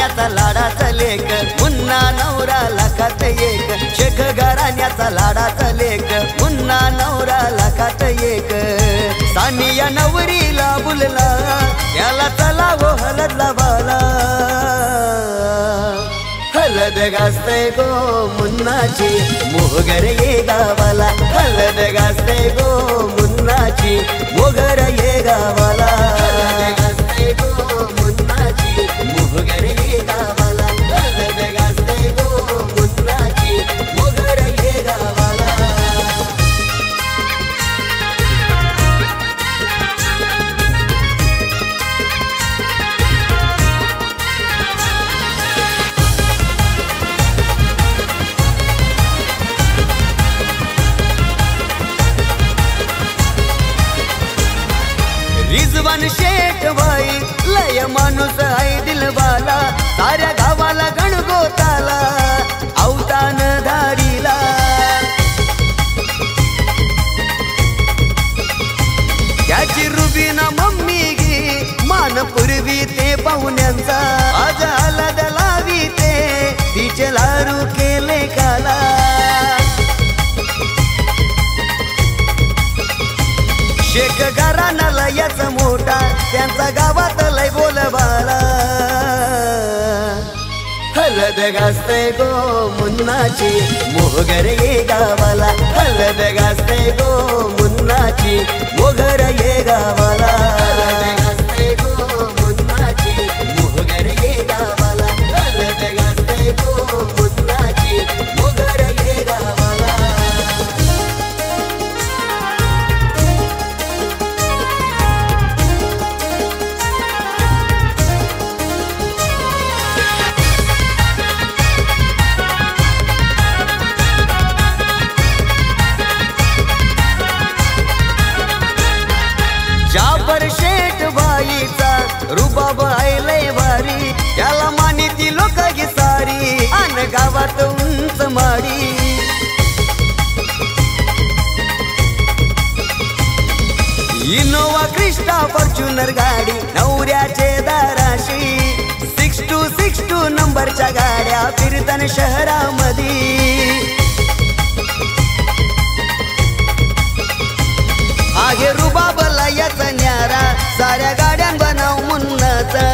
घराण्याचा लाडाचा लेक मुन्ना नवरा लाखात एक शेख घराण्याचा लाडाचा लेक मुन्ना नवरा लाखात एक सानिया नवरीला बुलला त्याला चला वो हलद लावाला हलद गाजते गो मुन्नाची मोहगर ये गावाला हलद गाजते गो मुन्नाची मोहगर ये गावाला हलद गाजते गो मुन्नाची मोहगर ये गावाला हलद गाजते गो मुन्नाची मोहगर ये गावाला रिजवान शेठ भाई लय माणूस आहे दिलवाला साऱ्या गावाला गणगोताला अवतान धारीला त्याची रुबीना मम्मी गी मान पूर्वी ते पाहुण्यांचा आज हलद लावी ते तिचे लारू केले काला शेख घराणा लयच मोठा त्यांचा गावात लय बोलबाला हलद गाजते गो मुन्नाची मोहगर ये गावाला हलद गाजते गो मुन्नाची मोहगर ये गावाला हलद गाजते गो मुन्नाची मोहगर ये गावाला हलद गाजते गो मुन्नाची मोहगर ये गावाला जाबर शेठ बाईचा रुबाब आयलय भारी त्याला मानिती लोक सारी अन गावात उंच माडी इनोवा क्रिस्टा फॉर्च्युनर गाडी नवऱ्याचे दाराशी 6262 नंबरच्या गाड्या फिरताना शहरामध्ये आहे रुबाब लयच न्यारा साऱ्या गाड्यां बनाव मुन्नाचा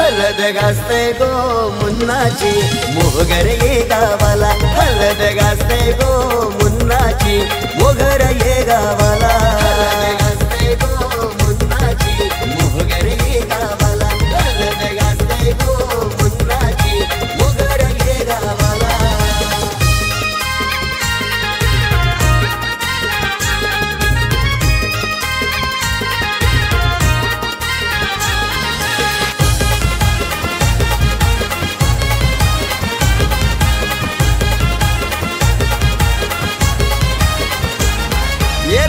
हलद गाजते गो मुन्नाची मोहगर ये गावाला हलद गाजते गो मुन्नाची मोहगर ये गावाला हलद गाजते गो मुन्नाची मोहगर ये गावाला हलद गाजते गो मुन्नाची मोहगर ये गावाला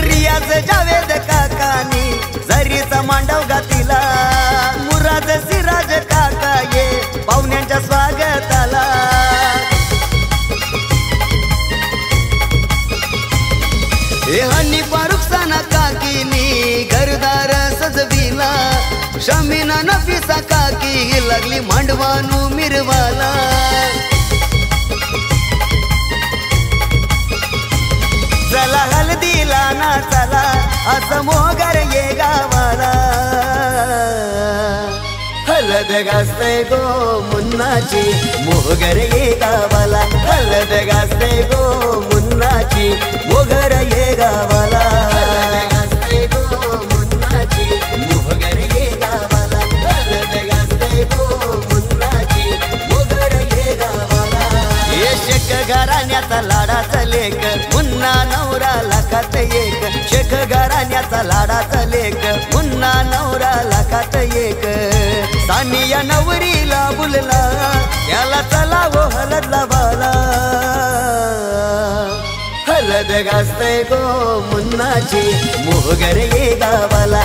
रियाज जावेद काकानी जरीचा मांडव घातिला मुराद सिराज काका ये पाहुण्यांच्या स्वागताला हे हनी फारुखसाना काकीनी घरदार सजविला शमीना नफीसा काकी लागली मांडवानू मिरवाला चला हलदीला ना चला असं मोहगर ये गावाला हलद गाजते गो मुन्नाची मोहगर ये गावाला हलद गाजते गो मुन्नाची मोहगर ये गावाला हलद गाजते गो मुन्नाची मोहगर ये गावाला हलद गाजते गो मुन्नाची मोहगर ये गावाला ये शेख घराण्याचा लाडाचा लेक मुन्ना नवरा लाखात एक शेख घराण्याचा लाडाचा लेक मुन्ना नवरा लाखात एक सानिया नवरीला बुलला त्याला चला वो हलद लावाला हलद गाजते गो मुन्नाची मोहगर ये गावाला